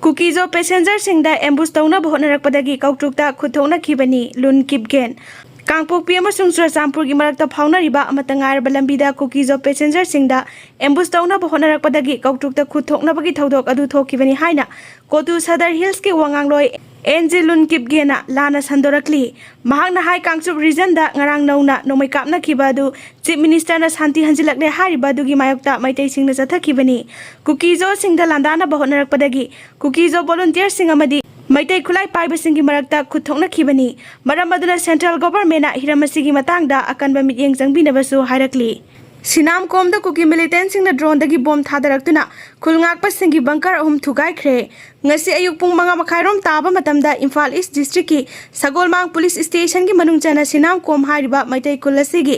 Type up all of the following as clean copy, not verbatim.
Kuki-Zo passenger सिंगदा ambush तौना होनरकपदगी कौतुकता खुथौनखिबनी लुन किपगेन कांगपोक्पी अमसुंग चुरचांदपुरगी मरक्ता फाउनरिबा अमता ngairaba lambida कुकीजो पैसेंजर सिंगदा एम्बुश तौना होनरकपदगी कौतुकता खुथौनबगी थौदोक अदु थोखिबनी हाइना कोतु सदर हिल्स की वांगांगलोय एनजे लुन किपगेना लाना संदोरकली महांगना हाई कांगचुप रीजन दा ngarang नौना नोमै कापनाखिबा अदु चीफ मिनिस्टर ना शांति हंजिलकने हारिबा दुगी मायोक्ता मैतै सिंगना चथखिबनी कुकीजो सिंगदा लांदाना होनरकपदगी कुकीजो वॉलंटियर सिंग अमदी मैतै खुलाई पाइबसिंगी मरक्ता खुथौनखिबनी मरम अदुना सेंट्रल गवर्नमेंट हिरमसिगी मतंगदा अकनबा मित्येंग चंगबिनबसु हाइरकली सिनाम कोमदा कुकी मिलिटेंट सिंगना ड्रोन दगी बॉम्ब थादरक्तुना खुलंगाकपसिंगी बंकर अहुम थुगाइखरे ngasi ayuk pung manga makhairom taba matamda Imphal East District ki Sagolmang Police Station ki manung chana sinam kom hariba maitai kulasigi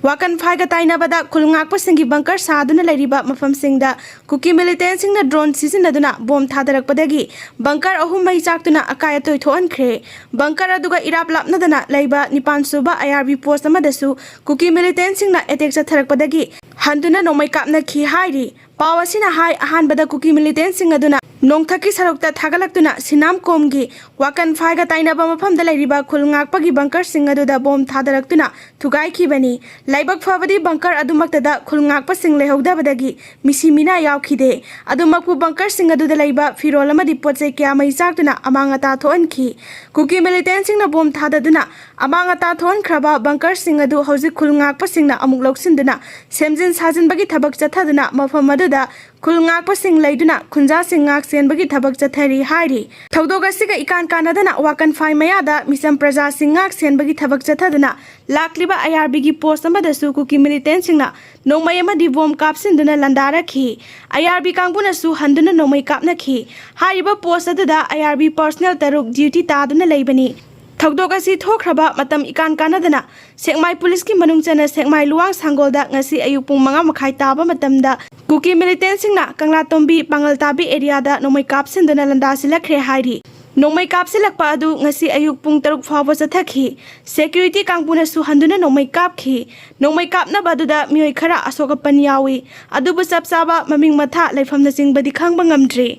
wakan phaiga tainabada khulngakpa singi bunker saduna lairiba mafam singda kuki militant singna drone sisinaduna bom thadarakpadagi bunker ahum mai chaktuna akaya toi thoankhre bunker aduga irap lapnadana laiba nipan suba IRB post amadasu kuki militant singna attack chatharakpadagi handuna nomai kapna khi hairi pawasina hai ahanbada kuki militant singaduna नोंथकी सरक्ता थागलक्तुना सिनाम कोमगी वाकन फाइगा ताइनाबा मफमदा लैरिबा खुलंगाकपगी बंकर सिंग अदुदा बॉम्ब थादरक्तुना थुगाइखिबनी लाइबक फाबदी बंकर अदुमक्तदा खुलंगाकप सिंग लेहौदाबदगी मिसिमिना यावखिदे अदुमकपु बंकर सिंग अदुदा लैबा फिरोल अमदि पोचै क्या मै चाक्तुना अमांगता थोअनखि कुकी मिलिटेंट सिंगना बॉम्ब थाददुना अमांगता थोअनख्रबा बंकर सिंग अदु हौजिक खुलंगाकप सिंगना अमुक लौसिनदुना सेमजिन साजिनबगी थबक चथदुना मफम अदुदा खुलंगाकप सिंग लैदुना खुंजा सिंग सेनबगी थबक चथरी हाइरी थौदोगसिगा इकान कानदना वाकन फाइ मयादा मिसम प्रजा सिंगाक सेनबगी थबक चथदना लाक्लिबा IRB की पोस्ट अमदसु कुकी मिलिटेंट सिंगना नोंमै अमदि बॉम्ब कापसिनदुना लंदारखि IRB कांगबुनसु हंदुना नोंमै कापनखि हारिबा पोस्ट अदुदा IRB पर्सनल तरुक ड्यूटी तादुना लैबनी थौदोगसि थोख्रबा मतम इकान कानदना सेकमाई पुलिस की मनुंग चना सेकमाई लुवांग सांगोलदा ngasi ayuk pung 5 makhai taba matamda Kuki militant सिंगना कंगला तोंबी पांगल ताबी एरियादा नोंमै कापसिनदुना लंदा सिलखरे हाइरी नोंमै कापसिलकपा अदु ngasi ayuk pung 3 फावबा चथखि सिक्युरिटी कांगपुनसु हंदुना नोंमै कापखि नोंमै कापनबा अदुदा मियोय खरा असोकपन यावी अदुबु सबसाबा ममिंग मथा लैफमना सिंगबदि खंगबा ngamdri